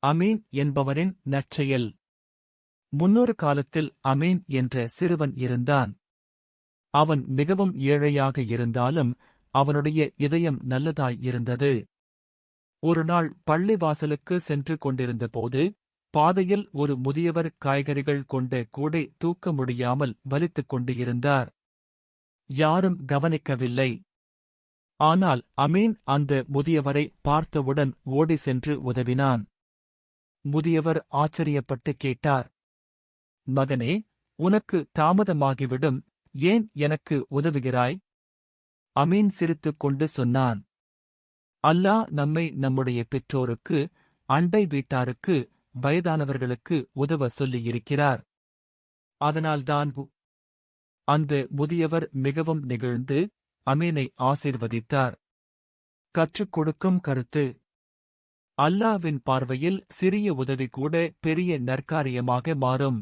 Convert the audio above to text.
அமீன் என்பவரின் நற்செயல். முன்னொரு காலத்தில் அமீன் என்ற சிறுவன் இருந்தான். அவன் மிகவும் ஏழையாக இருந்தாலும் அவனுடைய இதயம் நல்லதாய் இருந்தது. ஒருநாள் பள்ளிவாசலுக்கு சென்று கொண்டிருந்தபோது பாதையில் ஒரு முதியவர் காய்கறிகள் கொண்ட கூடை தூக்க முடியாமல் வலித்துக் கொண்டு இருந்தார். யாரும் கவனிக்கவில்லை. ஆனால் அமீன் அந்த முதியவரை பார்த்தவுடன் ஓடி சென்று உதவினான். முதியவர் ஆச்சரியப்பட்டு கேட்டார், மகனே, உனக்கு தாமதமாகிவிடும், ஏன் எனக்கு உதவுகிறாய்? அமீன் சிரித்துக் கொண்டு சொன்னான், அல்லாஹ் நம்மை நம்முடைய பெற்றோருக்கு, அண்டை வீட்டாருக்கு, வயதானவர்களுக்கு உதவ சொல்லியிருக்கிறார். அதனால்தான். அந்த முதியவர் மிகவும் நெகிழ்ந்து அமீனை ஆசீர்வதித்தார். கற்றுக் கொடுக்கும் கருத்து: அல்லாஹ்வின் பார்வையில் சிறிய உதவி கூட பெரிய நற்காரியமாக மாறும்.